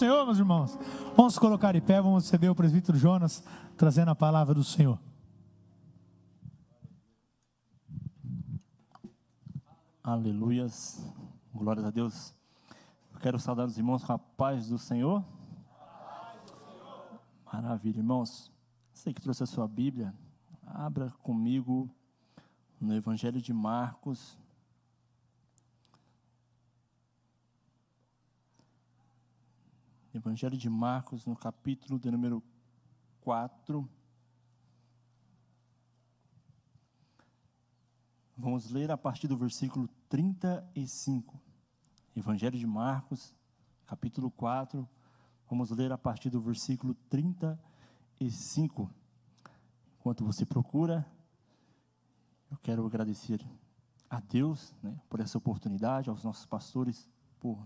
Senhor, meus irmãos. Vamos colocar em pé, vamos receber o presbítero Jonas trazendo a palavra do Senhor. Aleluias, glórias a Deus. Eu quero saudar os irmãos com a paz do Senhor. Maravilha, irmãos. Você que trouxe a sua Bíblia, abra comigo no Evangelho de Marcos. Evangelho de Marcos, no capítulo de número 4. Vamos ler a partir do versículo 35. Evangelho de Marcos, capítulo 4. Vamos ler a partir do versículo 35. Enquanto você procura, eu quero agradecer a Deus, por essa oportunidade, aos nossos pastores, por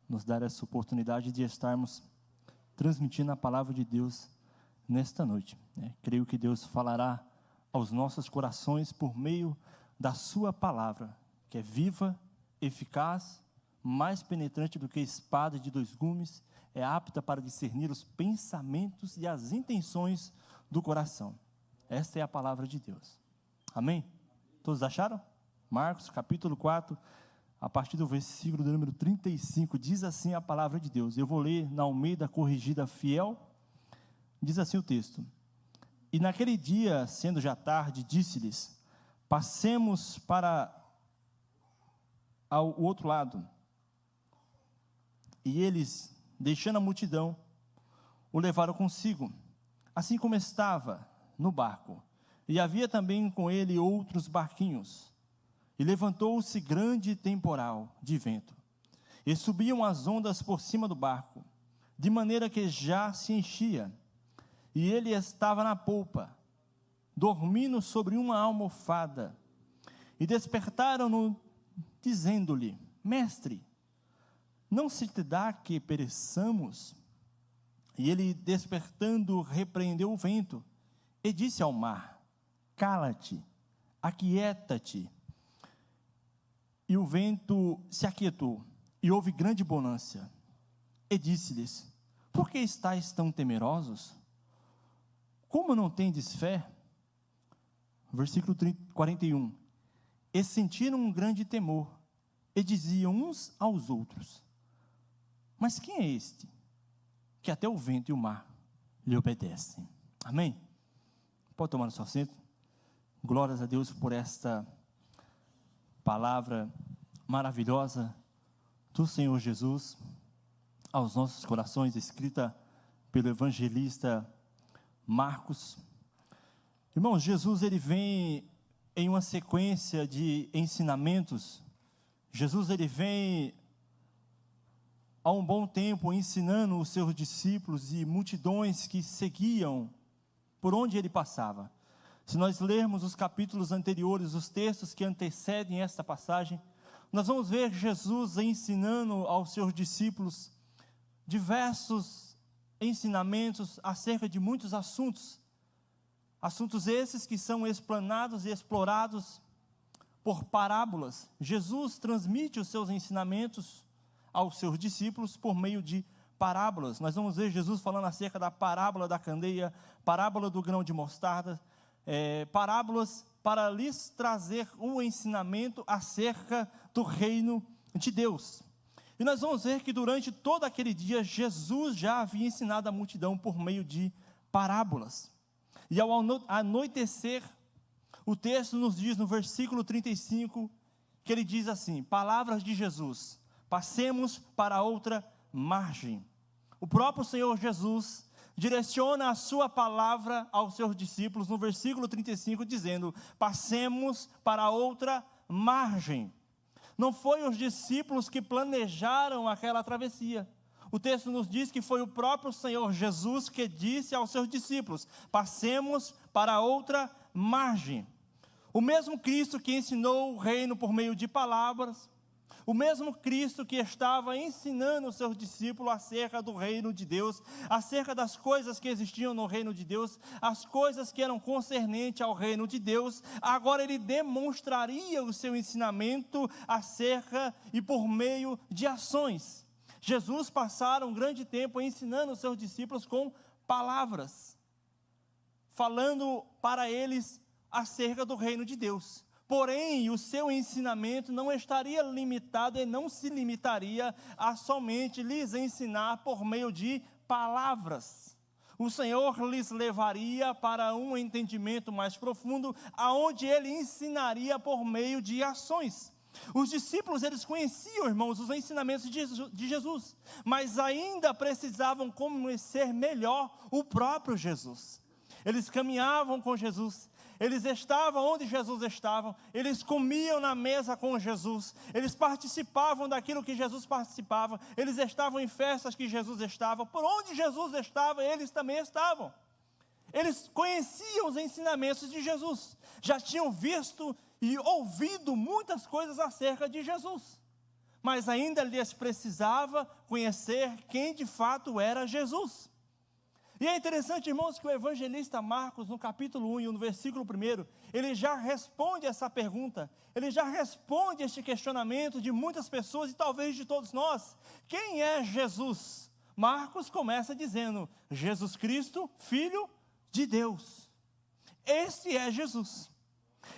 nos dar essa oportunidade de estarmos transmitindo a palavra de Deus nesta noite. Creio que Deus falará aos nossos corações por meio da sua palavra, que é viva, eficaz, mais penetrante do que espada de dois gumes, é apta para discernir os pensamentos e as intenções do coração. Esta é a palavra de Deus. Amém? Todos acharam? Marcos, capítulo 4, a partir do versículo do número 35, diz assim a palavra de Deus. Eu vou ler na Almeida Corrigida Fiel. Diz assim o texto: E naquele dia, sendo já tarde, disse-lhes: Passemos para o outro lado. E eles, deixando a multidão, o levaram consigo, assim como estava no barco. E havia também com ele outros barquinhos. E levantou-se grande temporal de vento, e subiam as ondas por cima do barco, de maneira que já se enchia. E ele estava na polpa, dormindo sobre uma almofada. E despertaram-no, dizendo-lhe: Mestre, não se te dá que pereçamos? E ele, despertando, repreendeu o vento, e disse ao mar: Cala-te, aquieta-te. E o vento se aquietou, e houve grande bonança. E disse-lhes: Por que estáis tão temerosos? Como não tendes fé? Versículo 41. E sentiram um grande temor, e diziam uns aos outros: Mas quem é este, que até o vento e o mar lhe obedecem? Amém? Pode tomar o seu assento. Glórias a Deus por esta palavra maravilhosa do Senhor Jesus aos nossos corações, escrita pelo evangelista Marcos. Irmãos, Jesus ele vem em uma sequência de ensinamentos. Jesus ele vem há um bom tempo ensinando os seus discípulos e multidões que seguiam por onde ele passava. Se nós lermos os capítulos anteriores, os textos que antecedem esta passagem, nós vamos ver Jesus ensinando aos seus discípulos diversos ensinamentos acerca de muitos assuntos. Assuntos esses que são explanados e explorados por parábolas. Jesus transmite os seus ensinamentos aos seus discípulos por meio de parábolas. Nós vamos ver Jesus falando acerca da parábola da candeia, parábola do grão de mostarda, parábolas para lhes trazer um ensinamento acerca do reino de Deus. E nós vamos ver que durante todo aquele dia, Jesus já havia ensinado a multidão por meio de parábolas. E ao anoitecer, o texto nos diz no versículo 35, que ele diz assim, palavras de Jesus: Passemos para outra margem. O próprio Senhor Jesus direciona a sua palavra aos seus discípulos no versículo 35, dizendo: Passemos para outra margem. Não foi os discípulos que planejaram aquela travessia. O texto nos diz que foi o próprio Senhor Jesus que disse aos seus discípulos: Passemos para outra margem. O mesmo Cristo que ensinou o reino por meio de palavras, o mesmo Cristo que estava ensinando os seus discípulos acerca do reino de Deus, acerca das coisas que existiam no reino de Deus, as coisas que eram concernentes ao reino de Deus, agora ele demonstraria o seu ensinamento acerca e por meio de ações. Jesus passara um grande tempo ensinando os seus discípulos com palavras, falando para eles acerca do reino de Deus. Porém, o seu ensinamento não estaria limitado e não se limitaria a somente lhes ensinar por meio de palavras. O Senhor lhes levaria para um entendimento mais profundo, aonde Ele ensinaria por meio de ações. Os discípulos, eles conheciam, irmãos, os ensinamentos de Jesus, mas ainda precisavam conhecer melhor o próprio Jesus. Eles caminhavam com Jesus, eles estavam onde Jesus estava, eles comiam na mesa com Jesus, eles participavam daquilo que Jesus participava, eles estavam em festas que Jesus estava, por onde Jesus estava, eles também estavam. Eles conheciam os ensinamentos de Jesus, já tinham visto e ouvido muitas coisas acerca de Jesus, mas ainda lhes precisava conhecer quem de fato era Jesus. E é interessante, irmãos, que o evangelista Marcos, no capítulo 1 e no versículo 1, ele já responde essa pergunta, ele já responde este questionamento de muitas pessoas e talvez de todos nós. Quem é Jesus? Marcos começa dizendo, Jesus Cristo, Filho de Deus. Este é Jesus.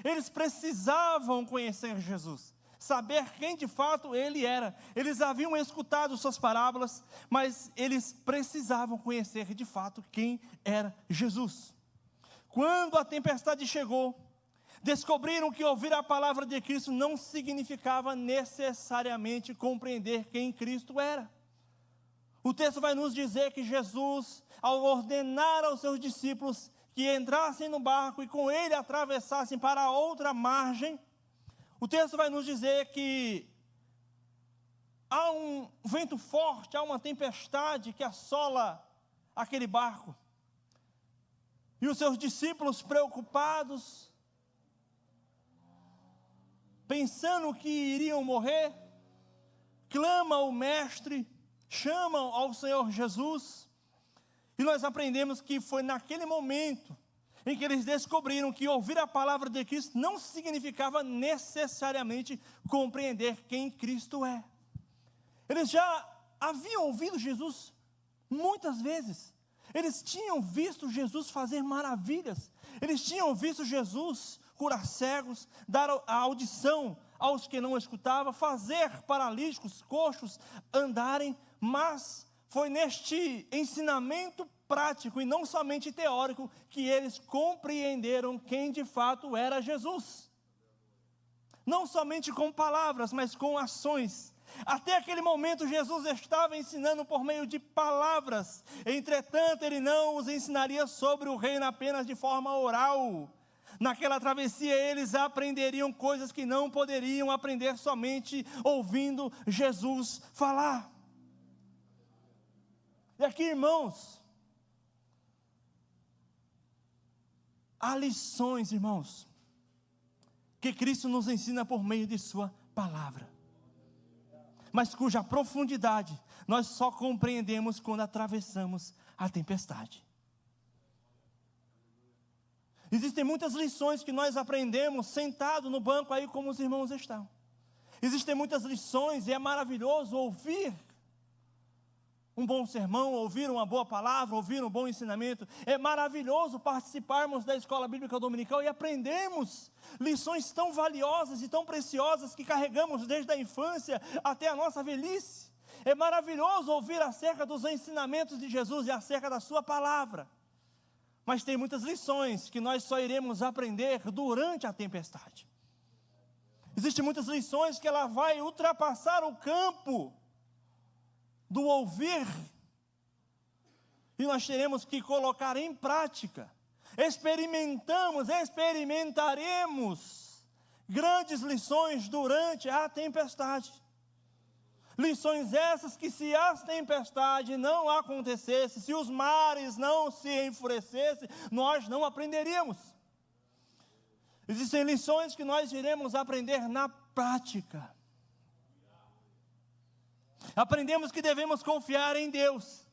Eles precisavam conhecer Jesus, saber quem de fato Ele era. Eles haviam escutado suas parábolas, mas eles precisavam conhecer de fato quem era Jesus. Quando a tempestade chegou, descobriram que ouvir a palavra de Cristo não significava necessariamente compreender quem Cristo era. O texto vai nos dizer que Jesus, ao ordenar aos seus discípulos que entrassem no barco e com ele atravessassem para a outra margem, o texto vai nos dizer que há um vento forte, há uma tempestade que assola aquele barco. E os seus discípulos, preocupados, pensando que iriam morrer, clamam ao Mestre, chamam ao Senhor Jesus. E nós aprendemos que foi naquele momento em que eles descobriram que ouvir a palavra de Cristo não significava necessariamente compreender quem Cristo é. Eles já haviam ouvido Jesus muitas vezes. Eles tinham visto Jesus fazer maravilhas. Eles tinham visto Jesus curar cegos, dar a audição aos que não escutavam, fazer paralíticos, coxos andarem, mas foi neste ensinamento prático e não somente teórico que eles compreenderam quem de fato era Jesus. Não somente com palavras, mas com ações. Até aquele momento Jesus estava ensinando por meio de palavras, entretanto ele não os ensinaria sobre o reino apenas de forma oral. Naquela travessia eles aprenderiam coisas que não poderiam aprender somente ouvindo Jesus falar. E aqui, irmãos, há lições, irmãos, que Cristo nos ensina por meio de sua palavra, mas cuja profundidade nós só compreendemos quando atravessamos a tempestade. Existem muitas lições que nós aprendemos sentado no banco aí como os irmãos estão. Existem muitas lições e é maravilhoso ouvir um bom sermão, ouvir uma boa palavra, ouvir um bom ensinamento. É maravilhoso participarmos da escola bíblica dominical e aprendermos lições tão valiosas e tão preciosas que carregamos desde a infância até a nossa velhice. É maravilhoso ouvir acerca dos ensinamentos de Jesus e acerca da sua palavra. Mas tem muitas lições que nós só iremos aprender durante a tempestade. Existem muitas lições que ela vai ultrapassar o campo do ouvir, e nós teremos que colocar em prática. Experimentaremos grandes lições durante a tempestade. Lições essas que, se a tempestade não acontecesse, se os mares não se enfurecessem, nós não aprenderíamos. Existem lições que nós iremos aprender na prática. Aprendemos que devemos confiar em Deus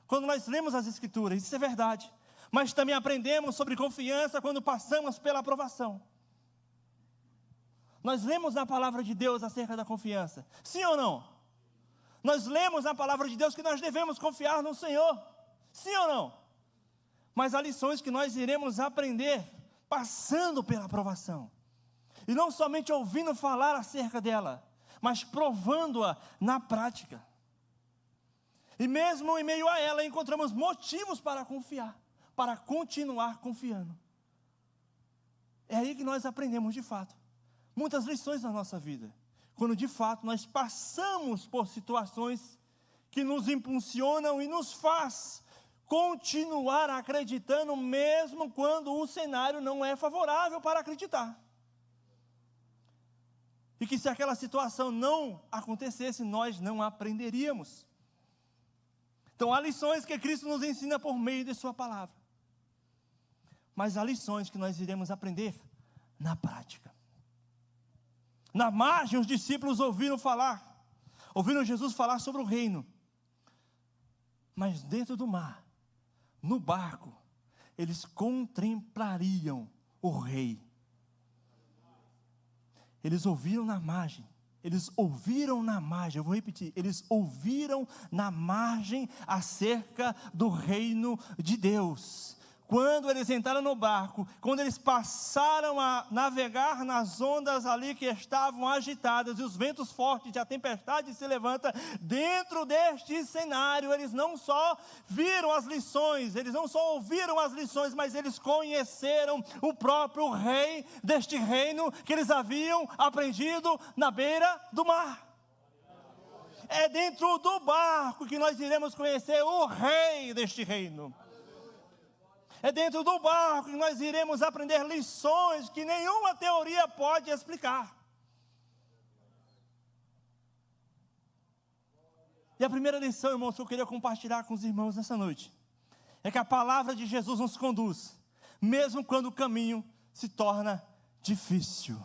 quando nós lemos as Escrituras, isso é verdade. Mas também aprendemos sobre confiança quando passamos pela aprovação. Nós lemos na palavra de Deus acerca da confiança, sim ou não? Nós lemos na palavra de Deus que nós devemos confiar no Senhor. Sim ou não? Mas há lições que nós iremos aprender passando pela provação. E não somente ouvindo falar acerca dela, mas provando-a na prática. E mesmo em meio a ela encontramos motivos para confiar, para continuar confiando. É aí que nós aprendemos de fato muitas lições na nossa vida. Quando de fato nós passamos por situações que nos impulsionam e nos faz continuar acreditando, mesmo quando o cenário não é favorável para acreditar. E que se aquela situação não acontecesse, nós não aprenderíamos. Então há lições que Cristo nos ensina por meio de sua palavra. Mas há lições que nós iremos aprender na prática. Na margem, os discípulos ouviram Jesus falar sobre o reino. Mas dentro do mar, no barco, eles contemplariam o rei. Eles ouviram na margem, eu vou repetir, eles ouviram na margem acerca do reino de Deus. Quando eles entraram no barco, quando eles passaram a navegar nas ondas ali que estavam agitadas, e os ventos fortes e a tempestade se levanta, dentro deste cenário, eles não só viram as lições, eles não só ouviram as lições, mas eles conheceram o próprio rei deste reino, que eles haviam aprendido na beira do mar. É dentro do barco que nós iremos conhecer o rei deste reino. É dentro do barco que nós iremos aprender lições que nenhuma teoria pode explicar. E a primeira lição, irmãos, que eu queria compartilhar com os irmãos nessa noite, é que a palavra de Jesus nos conduz, mesmo quando o caminho se torna difícil.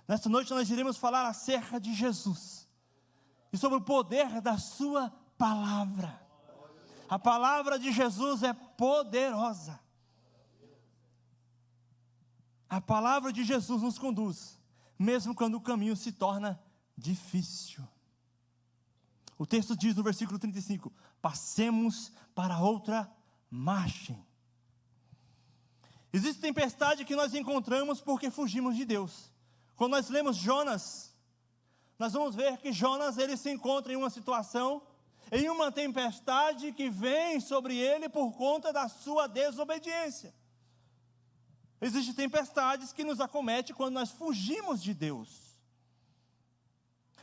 Nesta noite nós iremos falar acerca de Jesus, e sobre o poder da sua palavra. A palavra de Jesus é poderosa. A palavra de Jesus nos conduz, mesmo quando o caminho se torna difícil. O texto diz no versículo 35, passemos para outra margem. Existe tempestade que nós encontramos porque fugimos de Deus. Quando nós lemos Jonas, nós vamos ver que Jonas, ele se encontra em uma situação, em uma tempestade que vem sobre ele por conta da sua desobediência. Existem tempestades que nos acometem quando nós fugimos de Deus.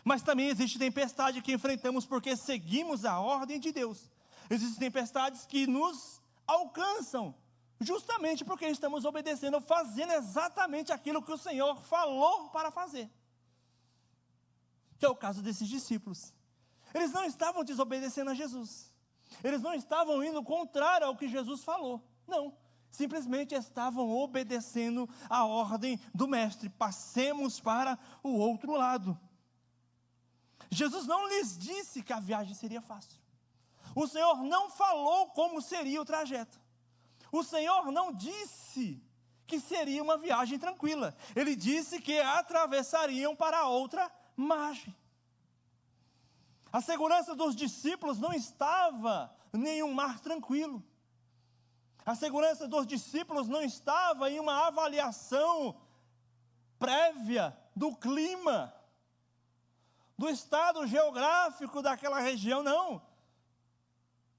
Mas também existe tempestade que enfrentamos porque seguimos a ordem de Deus. Existem tempestades que nos alcançam justamente porque estamos obedecendo, fazendo exatamente aquilo que o Senhor falou para fazer. Que é o caso desses discípulos. Eles não estavam desobedecendo a Jesus. Eles não estavam indo contrário ao que Jesus falou. Não, simplesmente estavam obedecendo a ordem do mestre. Passemos para o outro lado. Jesus não lhes disse que a viagem seria fácil. O Senhor não falou como seria o trajeto. O Senhor não disse que seria uma viagem tranquila. Ele disse que atravessariam para a outra margem. A segurança dos discípulos não estava em nenhum mar tranquilo. A segurança dos discípulos não estava em uma avaliação prévia do clima, do estado geográfico daquela região, não.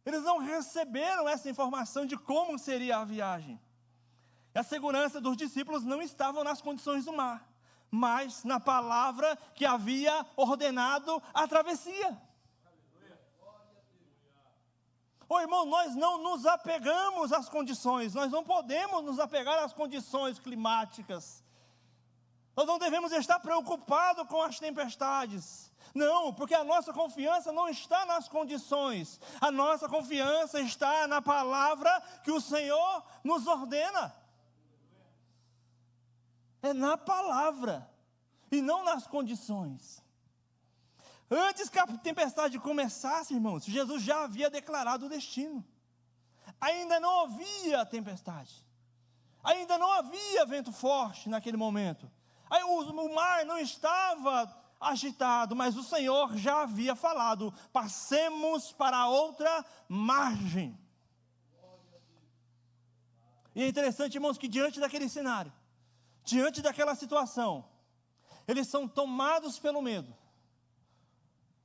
Eles não receberam essa informação de como seria a viagem. E a segurança dos discípulos não estava nas condições do mar, mas na palavra que havia ordenado a travessia. Ô irmão, nós não nos apegamos às condições, nós não podemos nos apegar às condições climáticas. Nós não devemos estar preocupados com as tempestades. Não, porque a nossa confiança não está nas condições. A nossa confiança está na palavra que o Senhor nos ordena. É na palavra e não nas condições. Antes que a tempestade começasse, irmãos, Jesus já havia declarado o destino. Ainda não havia tempestade. Ainda não havia vento forte naquele momento. Aí o mar não estava agitado, mas o Senhor já havia falado: passemos para a outra margem. E é interessante, irmãos, que diante daquele cenário, diante daquela situação, eles são tomados pelo medo.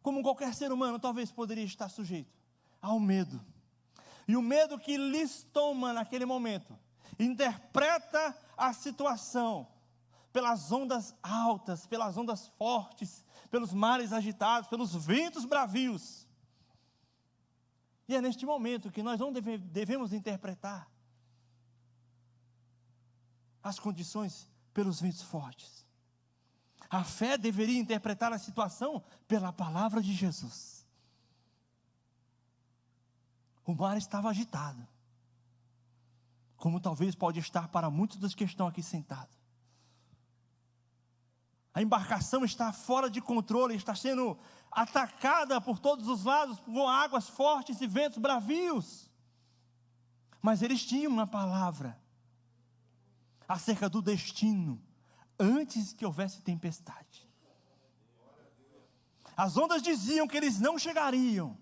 Como qualquer ser humano talvez poderia estar sujeito ao medo. E o medo que lhes toma naquele momento, interpreta a situação pelas ondas altas, pelas ondas fortes, pelos mares agitados, pelos ventos bravios. E é neste momento que nós não devemos interpretar as condições pelos ventos fortes. A fé deveria interpretar a situação pela palavra de Jesus. O mar estava agitado, como talvez pode estar para muitos dos que estão aqui sentados. A embarcação está fora de controle, está sendo atacada por todos os lados, com águas fortes e ventos bravios. Mas eles tinham uma palavra acerca do destino, antes que houvesse tempestade. As ondas diziam que eles não chegariam.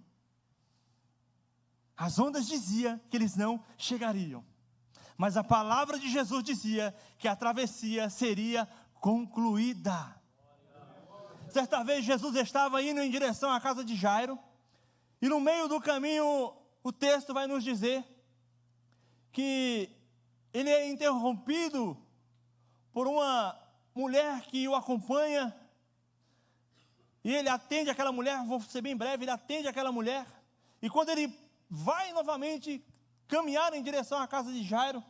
As ondas diziam que eles não chegariam. Mas a palavra de Jesus dizia que a travessia seria concluída. Certa vez Jesus estava indo em direção à casa de Jairo, e no meio do caminho o texto vai nos dizer que ele é interrompido por uma mulher que o acompanha, e ele atende aquela mulher. Vou ser bem breve, ele atende aquela mulher, e quando ele vai novamente caminhar em direção à casa de Jairo,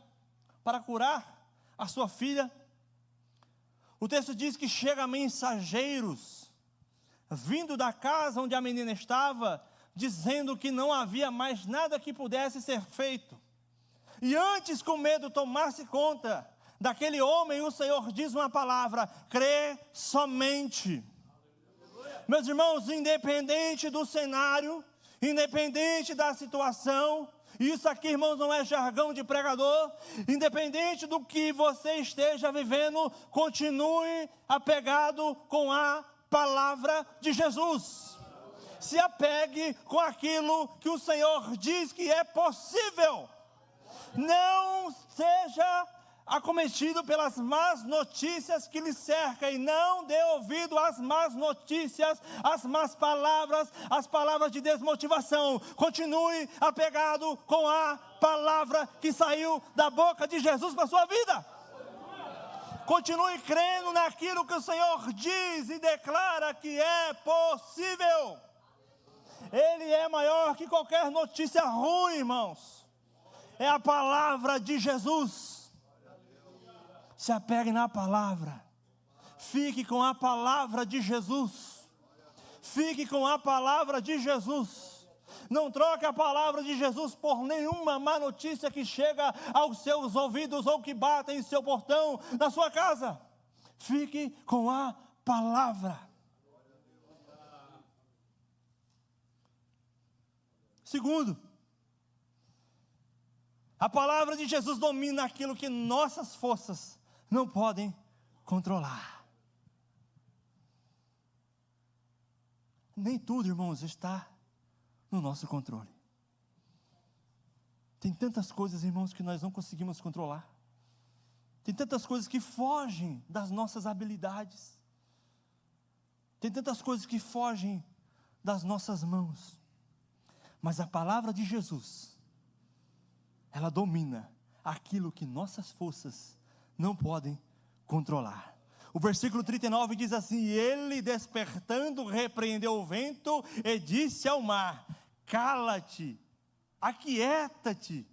para curar a sua filha, o texto diz que chega mensageiros, vindo da casa onde a menina estava, dizendo que não havia mais nada que pudesse ser feito. E antes que o medo tomasse conta daquele homem, o Senhor diz uma palavra: crê somente. Meus irmãos, independente do cenário, independente da situação, isso aqui, irmãos, não é jargão de pregador, independente do que você esteja vivendo, continue apegado com a palavra de Jesus. Se apegue com aquilo que o Senhor diz que é possível. Não seja acometido pelas más notícias que lhe cercam, e não dê ouvido às más notícias, às más palavras, às palavras de desmotivação. Continue apegado com a palavra que saiu da boca de Jesus para a sua vida. Continue crendo naquilo que o Senhor diz e declara que é possível. Ele é maior que qualquer notícia ruim, irmãos. É a palavra de Jesus. Se apegue na palavra. Fique com a palavra de Jesus. Fique com a palavra de Jesus. Não troque a palavra de Jesus por nenhuma má notícia que chega aos seus ouvidos ou que bata em seu portão, na sua casa. Fique com a palavra. Segundo, a palavra de Jesus domina aquilo que nossas forças não podem controlar. Nem tudo, irmãos, está no nosso controle. Tem tantas coisas, irmãos, que nós não conseguimos controlar. Tem tantas coisas que fogem das nossas habilidades. Tem tantas coisas que fogem das nossas mãos. Mas a palavra de Jesus, ela domina aquilo que nossas forças não podem controlar. O versículo 39 diz assim: ele, despertando, repreendeu o vento e disse ao mar: cala-te, aquieta-te.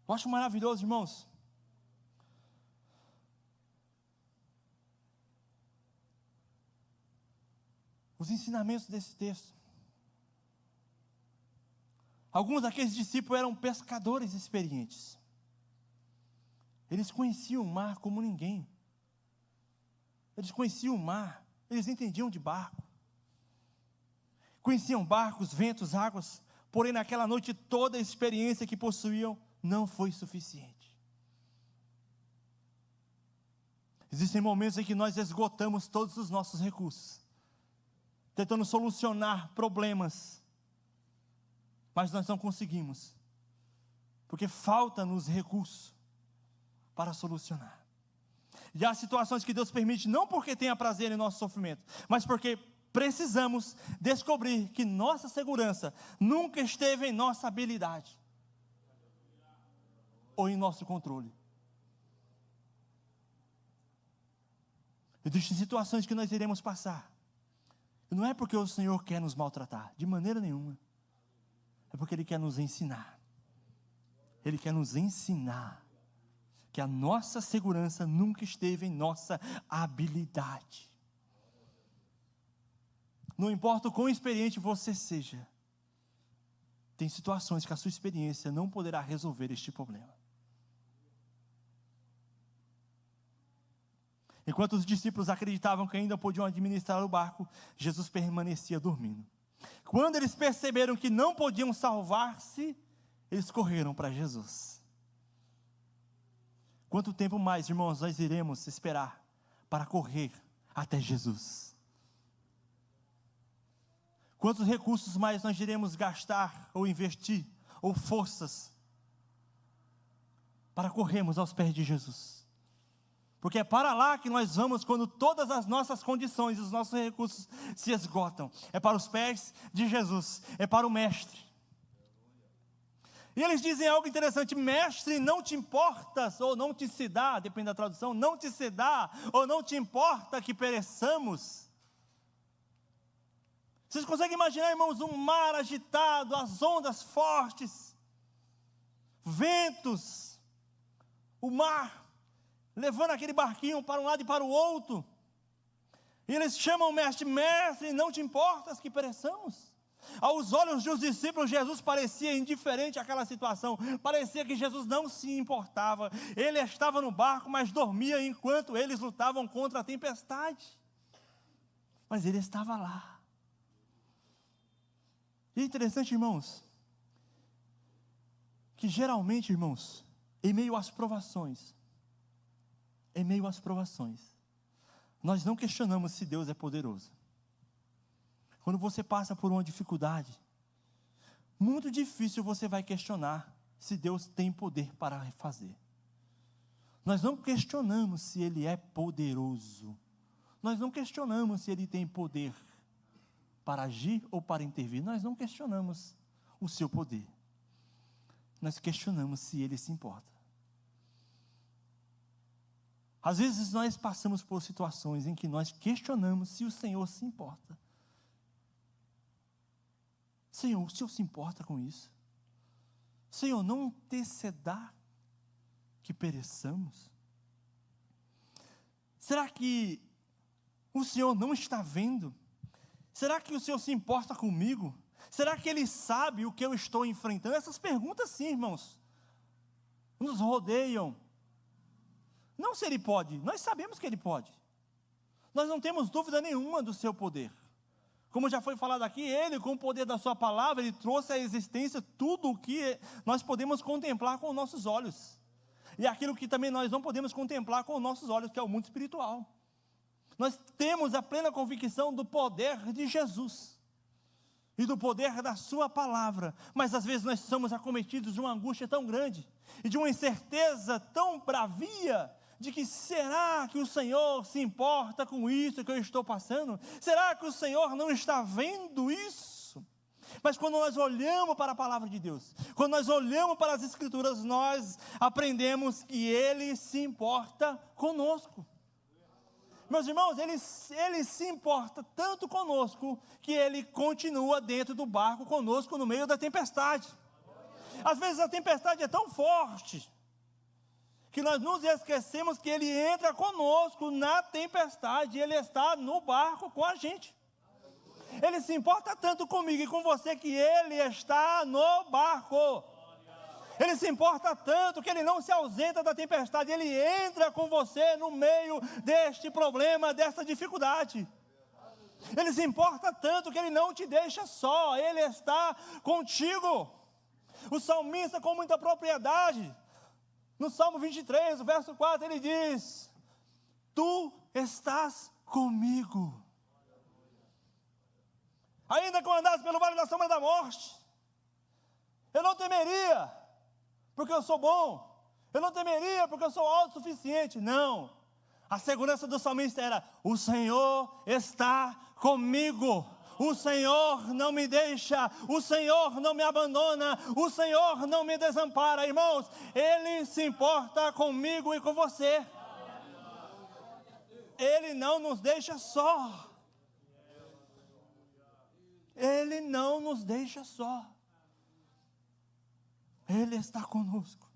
Eu acho maravilhoso, irmãos, os ensinamentos desse texto. Alguns daqueles discípulos eram pescadores experientes. Eles conheciam o mar como ninguém. Eles conheciam o mar, eles entendiam de barco. Conheciam barcos, ventos, águas, porém naquela noite toda a experiência que possuíam não foi suficiente. Existem momentos em que nós esgotamos todos os nossos recursos, tentando solucionar problemas, mas nós não conseguimos, porque falta-nos recursos para solucionar. E há situações que Deus permite, não porque tenha prazer em nosso sofrimento, mas porque precisamos descobrir que nossa segurança nunca esteve em nossa habilidade ou em nosso controle. Existem situações que nós iremos passar, e não é porque o Senhor quer nos maltratar, de maneira nenhuma, é porque Ele quer nos ensinar. Ele quer nos ensinar que a nossa segurança nunca esteve em nossa habilidade. Não importa o quão experiente você seja, tem situações que a sua experiência não poderá resolver este problema. Enquanto os discípulos acreditavam que ainda podiam administrar o barco, Jesus permanecia dormindo. Quando eles perceberam que não podiam salvar-se, eles correram para Jesus. Quanto tempo mais, irmãos, nós iremos esperar para correr até Jesus? Quantos recursos mais nós iremos gastar, ou investir, ou forças, para corrermos aos pés de Jesus? Porque é para lá que nós vamos quando todas as nossas condições, os nossos recursos se esgotam. É para os pés de Jesus, é para o Mestre. E eles dizem algo interessante: mestre, não te importas, ou não te se dá, depende da tradução, não te se dá, ou não te importa que pereçamos. Vocês conseguem imaginar, irmãos, um mar agitado, as ondas fortes, ventos, o mar levando aquele barquinho para um lado e para o outro, e eles chamam o mestre: mestre, não te importas que pereçamos? Aos olhos dos discípulos, Jesus parecia indiferente àquela situação, parecia que Jesus não se importava. Ele estava no barco, mas dormia enquanto eles lutavam contra a tempestade, mas ele estava lá. E é interessante, irmãos, que geralmente, irmãos, em meio às provações, nós não questionamos se Deus é poderoso. Quando você passa por uma dificuldade, muito difícil você vai questionar se Deus tem poder para fazer. Nós não questionamos se Ele é poderoso. Nós não questionamos se Ele tem poder para agir ou para intervir. Nós não questionamos o seu poder. Nós questionamos se Ele se importa. Às vezes nós passamos por situações em que nós questionamos se o Senhor se importa. Senhor, o Senhor se importa com isso? Senhor, não te cedar que pereçamos? Será que o Senhor não está vendo? Será que o Senhor se importa comigo? Será que Ele sabe o que eu estou enfrentando? Essas perguntas, sim, irmãos, nos rodeiam. Não se Ele pode, nós sabemos que Ele pode. Nós não temos dúvida nenhuma do seu poder. Como já foi falado aqui, Ele, com o poder da sua palavra, Ele trouxe à existência tudo o que nós podemos contemplar com os nossos olhos. E aquilo que também nós não podemos contemplar com os nossos olhos, que é o mundo espiritual. Nós temos a plena convicção do poder de Jesus e do poder da sua palavra, mas às vezes nós somos acometidos de uma angústia tão grande e de uma incerteza tão bravia, de que será que o Senhor se importa com isso que eu estou passando? Será que o Senhor não está vendo isso? Mas quando nós olhamos para a palavra de Deus, quando nós olhamos para as Escrituras, nós aprendemos que Ele se importa conosco. Meus irmãos, Ele se importa tanto conosco, que Ele continua dentro do barco conosco no meio da tempestade. Às vezes a tempestade é tão forte, que nós nos esquecemos que Ele entra conosco na tempestade, Ele está no barco com a gente. Ele se importa tanto comigo e com você, que Ele está no barco. Ele se importa tanto que Ele não se ausenta da tempestade, Ele entra com você no meio deste problema, desta dificuldade. Ele se importa tanto que Ele não te deixa só, Ele está contigo. O salmista, com muita propriedade, no Salmo 23, o verso 4, ele diz: tu estás comigo. Ainda que eu andasse pelo vale da sombra da morte, eu não temeria, porque eu sou bom. Eu não temeria, porque eu sou autossuficiente. Não. A segurança do salmista era: o Senhor está comigo. O Senhor não me deixa, o Senhor não me abandona, o Senhor não me desampara. Irmãos, Ele se importa comigo e com você. Ele não nos deixa só. Ele não nos deixa só. Ele está conosco.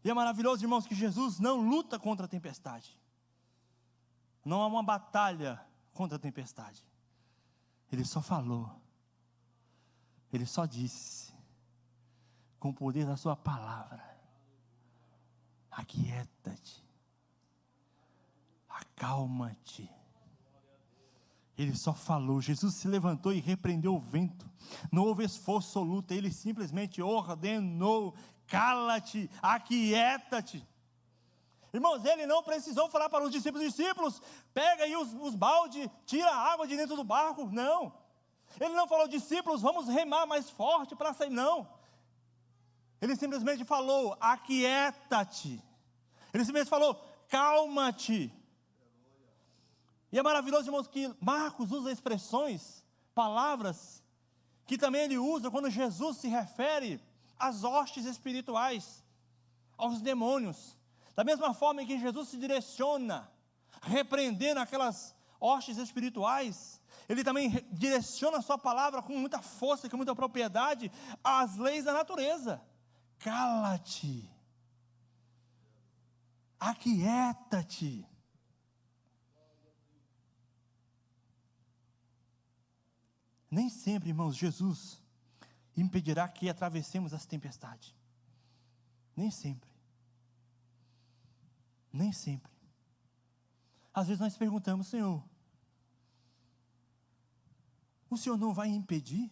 E é maravilhoso, irmãos, que Jesus não luta contra a tempestade. Não há uma batalha contra a tempestade. Ele só falou. Ele só disse, com o poder da sua palavra: aquieta-te, acalma-te. Ele só falou. Jesus se levantou e repreendeu o vento. Não houve esforço ou luta. Ele simplesmente ordenou: cala-te, aquieta-te. Irmãos, ele não precisou falar para os discípulos: pega aí os baldes, tira a água de dentro do barco. Não. Ele não falou: discípulos, vamos remar mais forte para sair. Não. Ele simplesmente falou: aquieta-te. Ele simplesmente falou: calma-te. E é maravilhoso, irmãos, que Marcos usa expressões, palavras, que também ele usa quando Jesus se refere às hostes espirituais, aos demônios. Da mesma forma que Jesus se direciona, repreendendo aquelas hostes espirituais, ele também direciona a sua palavra com muita força, com muita propriedade, às leis da natureza. Cala-te, aquieta-te. Nem sempre, irmãos, Jesus impedirá que atravessemos as tempestades. Nem sempre. Nem sempre. Às vezes nós perguntamos: Senhor, o Senhor não vai impedir?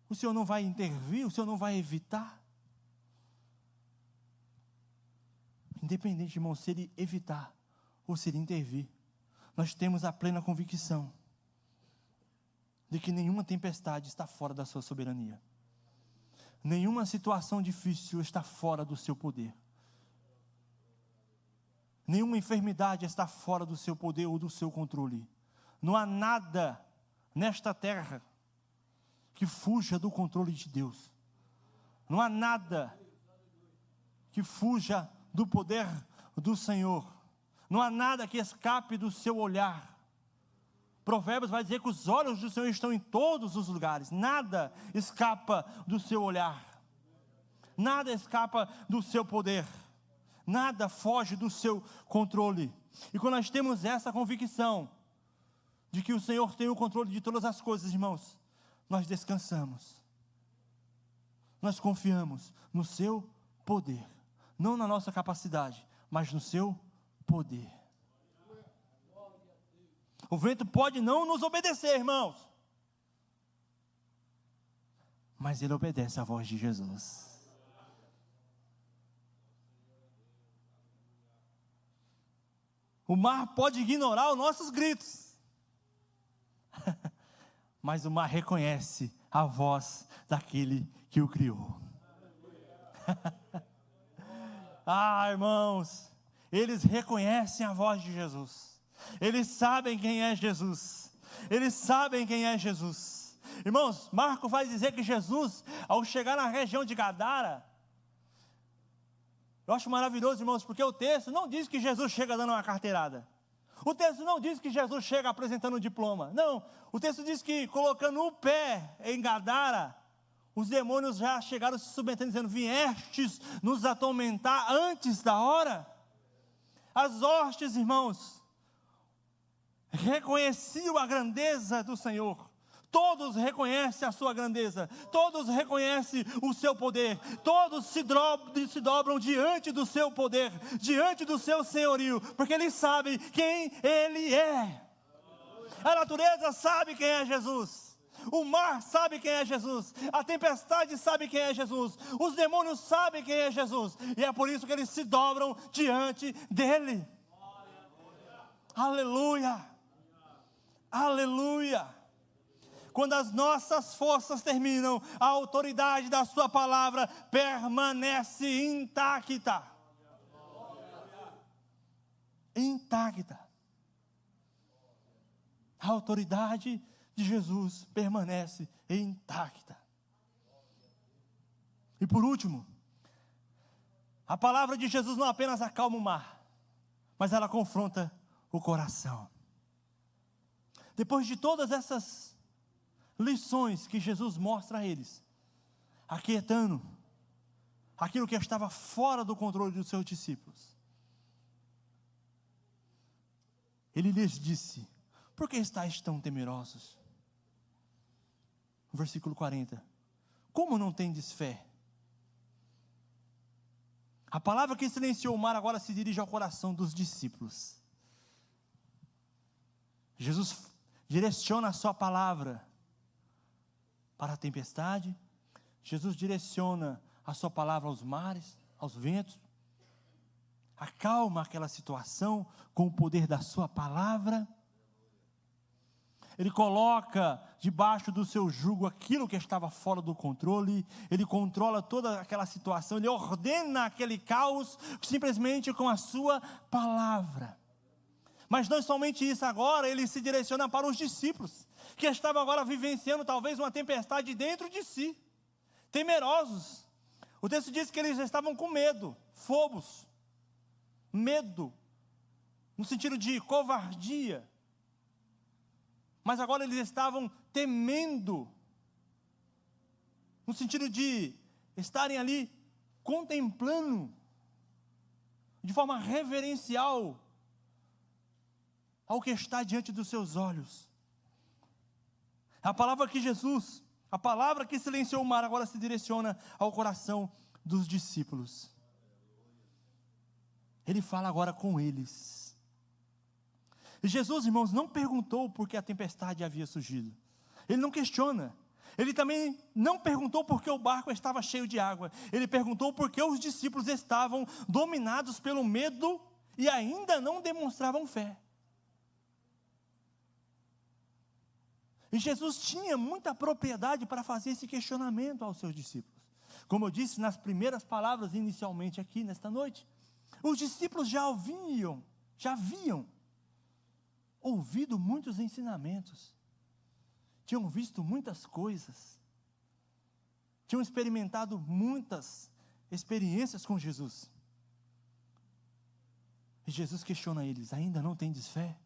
O Senhor não vai intervir? O Senhor não vai evitar? Independente, irmão, se Ele evitar ou se Ele intervir, nós temos a plena convicção de que nenhuma tempestade está fora da sua soberania. Nenhuma situação difícil está fora do seu poder. Nenhuma enfermidade está fora do seu poder ou do seu controle. Não há nada nesta terra que fuja do controle de Deus. Não há nada que fuja do poder do Senhor. Não há nada que escape do seu olhar. Provérbios vai dizer que os olhos do Senhor estão em todos os lugares. Nada escapa do seu olhar. Nada escapa do seu poder. Nada foge do seu controle. E quando nós temos essa convicção de que o Senhor tem o controle de todas as coisas, irmãos, nós descansamos. Nós confiamos no seu poder. Não na nossa capacidade, mas no seu poder. O vento pode não nos obedecer, irmãos, mas ele obedece à voz de Jesus. O mar pode ignorar os nossos gritos, mas o mar reconhece a voz daquele que o criou. Irmãos, eles reconhecem a voz de Jesus. Eles sabem quem é Jesus. Eles sabem quem é Jesus. Irmãos, Marcos vai dizer que Jesus, ao chegar na região de Gadara, eu acho maravilhoso, irmãos, porque o texto não diz que Jesus chega dando uma carteirada. O texto não diz que Jesus chega apresentando um diploma. Não, o texto diz que colocando o pé em Gadara, os demônios já chegaram se submetendo, dizendo: viestes nos atormentar antes da hora? As hostes, irmãos, reconheciam a grandeza do Senhor. Todos reconhecem a sua grandeza. Todos reconhecem o seu poder. Todos se dobram diante do seu poder, diante do seu senhorio, porque eles sabem quem Ele é. A natureza sabe quem é Jesus. O mar sabe quem é Jesus. A tempestade sabe quem é Jesus. Os demônios sabem quem é Jesus. E é por isso que eles se dobram diante dele. Aleluia. Aleluia. Quando as nossas forças terminam, a autoridade da sua palavra permanece intacta. Intacta. A autoridade de Jesus permanece intacta. E por último, a palavra de Jesus não apenas acalma o mar, mas ela confronta o coração. Depois de todas essas lições que Jesus mostra a eles, aquietando aquilo que estava fora do controle dos seus discípulos, ele lhes disse: por que estáis tão temerosos? Versículo 40. Como não tendes fé? A palavra que silenciou o mar agora se dirige ao coração dos discípulos. Jesus direciona a sua palavra para a tempestade. Jesus direciona a sua palavra aos mares, aos ventos. Acalma aquela situação com o poder da sua palavra. Ele coloca debaixo do seu jugo aquilo que estava fora do controle. Ele controla toda aquela situação. Ele ordena aquele caos simplesmente com a sua palavra. Mas não somente isso, agora ele se direciona para os discípulos, que estavam agora vivenciando talvez uma tempestade dentro de si, temerosos. O texto diz que eles estavam com medo, fobos, medo, no sentido de covardia. Mas agora eles estavam temendo, no sentido de estarem ali contemplando, de forma reverencial, ao que está diante dos seus olhos. A palavra que silenciou o mar, agora se direciona ao coração dos discípulos. Ele fala agora com eles. E Jesus, irmãos, não perguntou por que a tempestade havia surgido. Ele não questiona. Ele também não perguntou por que o barco estava cheio de água. Ele perguntou por que os discípulos estavam dominados pelo medo e ainda não demonstravam fé. E Jesus tinha muita propriedade para fazer esse questionamento aos seus discípulos. Como eu disse nas primeiras palavras inicialmente aqui nesta noite, os discípulos já haviam ouvido muitos ensinamentos, tinham visto muitas coisas, tinham experimentado muitas experiências com Jesus. E Jesus questiona eles: ainda não tendes fé?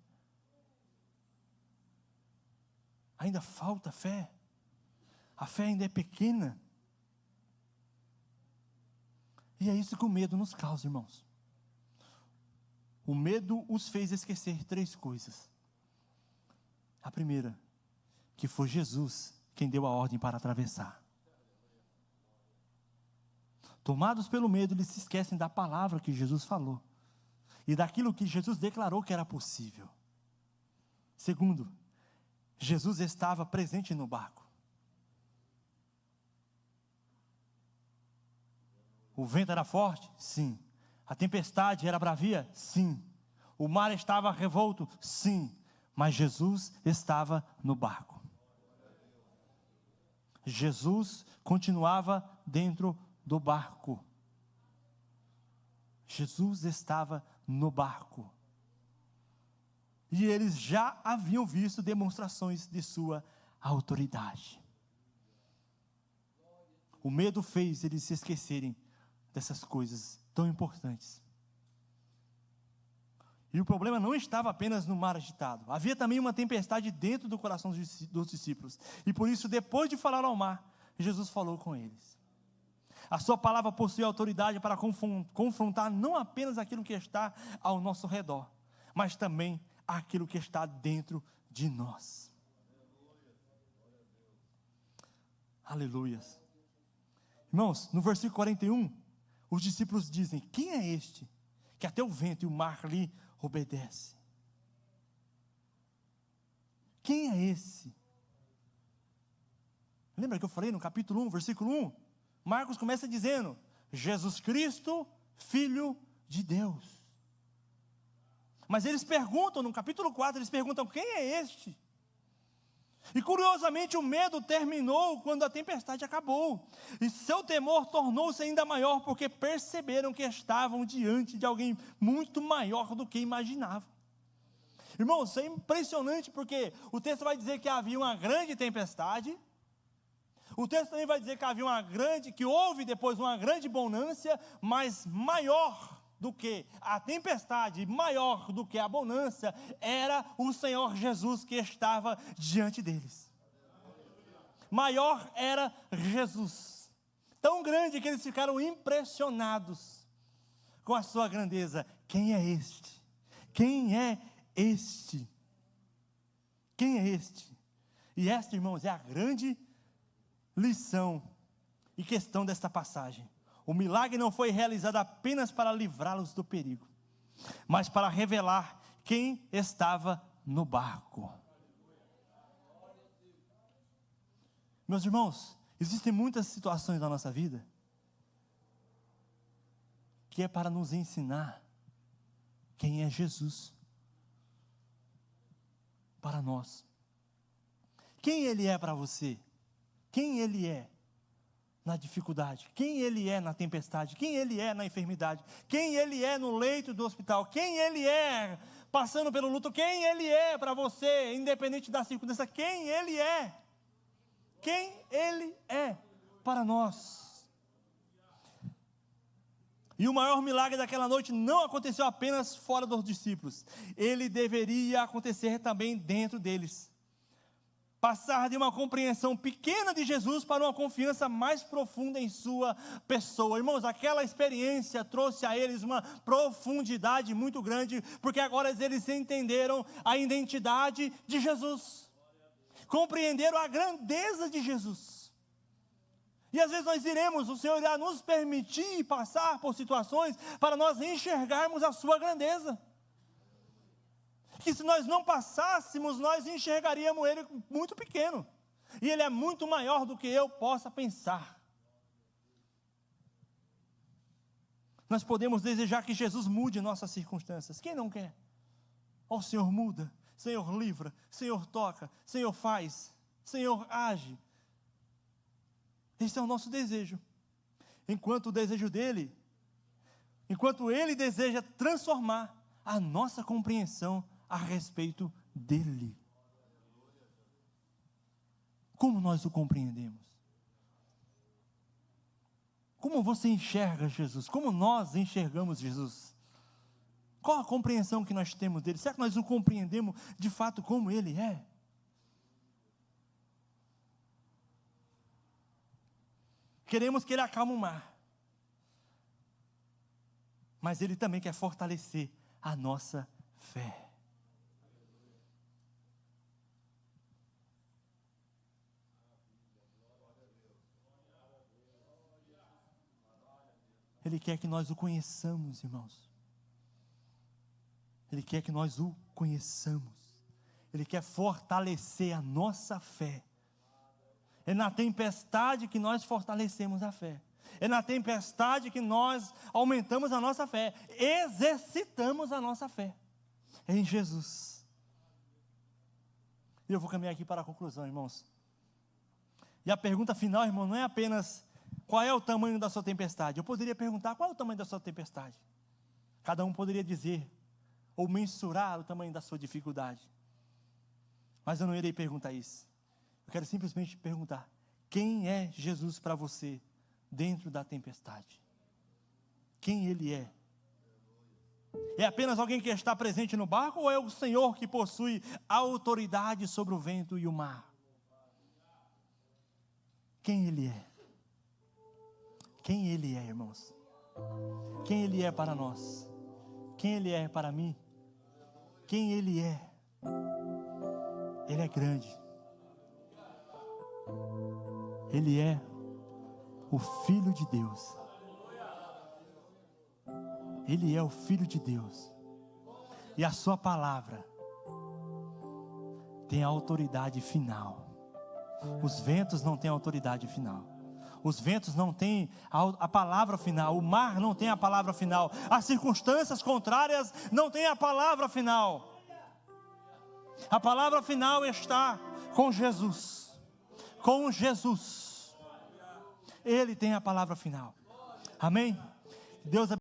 Ainda falta fé? A fé ainda é pequena? E é isso que o medo nos causa, irmãos. O medo os fez esquecer 3 coisas. A primeira, que foi Jesus quem deu a ordem para atravessar. Tomados pelo medo, eles se esquecem da palavra que Jesus falou e daquilo que Jesus declarou que era possível. Segundo, Jesus estava presente no barco. O vento era forte? Sim. A tempestade era bravia? Sim. O mar estava revolto? Sim. Mas Jesus estava no barco. Jesus continuava dentro do barco. Jesus estava no barco. E eles já haviam visto demonstrações de sua autoridade. O medo fez eles se esquecerem dessas coisas tão importantes. E o problema não estava apenas no mar agitado. Havia também uma tempestade dentro do coração dos discípulos. E por isso, depois de falar ao mar, Jesus falou com eles. A sua palavra possui autoridade para confrontar não apenas aquilo que está ao nosso redor, mas também aquilo que está dentro de nós. Aleluias. Irmãos, no versículo 41, os discípulos dizem: quem é este que até o vento e o mar lhe obedecem? Quem é esse? Lembra que eu falei no capítulo 1, versículo 1? Marcos começa dizendo: Jesus Cristo, Filho de Deus. Mas eles perguntam, no capítulo 4, eles perguntam: quem é este? E curiosamente o medo terminou quando a tempestade acabou. E seu temor tornou-se ainda maior, porque perceberam que estavam diante de alguém muito maior do que imaginavam. Irmãos, isso é impressionante, porque o texto vai dizer que havia uma grande tempestade. O texto também vai dizer que houve depois uma grande bonança, mas maior do que a tempestade, maior do que a bonança, era o Senhor Jesus que estava diante deles. Maior era Jesus, tão grande que eles ficaram impressionados com a sua grandeza. Quem é este? Quem é este? Quem é este? E esta, irmãos, é a grande lição e questão desta passagem. O milagre não foi realizado apenas para livrá-los do perigo, mas para revelar quem estava no barco. Meus irmãos, existem muitas situações na nossa vida que é para nos ensinar quem é Jesus para nós. Quem Ele é para você? Quem Ele é na dificuldade? Quem Ele é na tempestade? Quem Ele é na enfermidade? Quem Ele é no leito do hospital? Quem Ele é passando pelo luto? Quem Ele é para você, independente da circunstância? Quem Ele é? Quem Ele é para nós? E o maior milagre daquela noite não aconteceu apenas fora dos discípulos. Ele deveria acontecer também dentro deles. Passar de uma compreensão pequena de Jesus para uma confiança mais profunda em sua pessoa. Irmãos, aquela experiência trouxe a eles uma profundidade muito grande, porque agora eles entenderam a identidade de Jesus, compreenderam a grandeza de Jesus. E às vezes nós iremos, o Senhor irá nos permitir passar por situações para nós enxergarmos a sua grandeza. Que se nós não passássemos, nós enxergaríamos Ele muito pequeno. E Ele é muito maior do que eu possa pensar. Nós podemos desejar que Jesus mude nossas circunstâncias. Quem não quer? Ó, Senhor, muda. Senhor, livra. Senhor, toca. Senhor, faz. Senhor, age. Esse é o nosso desejo. Enquanto o desejo dEle, enquanto Ele deseja transformar a nossa compreensão a respeito dEle. Como nós o compreendemos? Como você enxerga Jesus? Como nós enxergamos Jesus? Qual a compreensão que nós temos dEle? Será que nós o compreendemos de fato como Ele é? Queremos que Ele acalme o mar, mas Ele também quer fortalecer a nossa fé. Ele quer que nós o conheçamos, irmãos. Ele quer que nós o conheçamos. Ele quer fortalecer a nossa fé. É na tempestade que nós fortalecemos a fé. É na tempestade que nós aumentamos a nossa fé. Exercitamos a nossa fé. É em Jesus. E eu vou caminhar aqui para a conclusão, irmãos. E a pergunta final, irmão, não é apenas qual é o tamanho da sua tempestade. Eu poderia perguntar qual é o tamanho da sua tempestade. Cada um poderia dizer ou mensurar o tamanho da sua dificuldade. Mas eu não irei perguntar isso. Eu quero simplesmente perguntar: quem é Jesus para você dentro da tempestade? Quem Ele é? É apenas alguém que está presente no barco, ou é o Senhor que possui autoridade sobre o vento e o mar? Quem Ele é? Quem Ele é, irmãos? Quem Ele é para nós? Quem Ele é para mim? Quem Ele é? Ele é grande. Ele é o Filho de Deus. Ele é o Filho de Deus. E a sua palavra tem a autoridade final. Os ventos não têm autoridade final. Os ventos não têm a palavra final. O mar não tem a palavra final. As circunstâncias contrárias não têm a palavra final. A palavra final está com Jesus. Com Jesus. Ele tem a palavra final. Amém? Deus abençoe.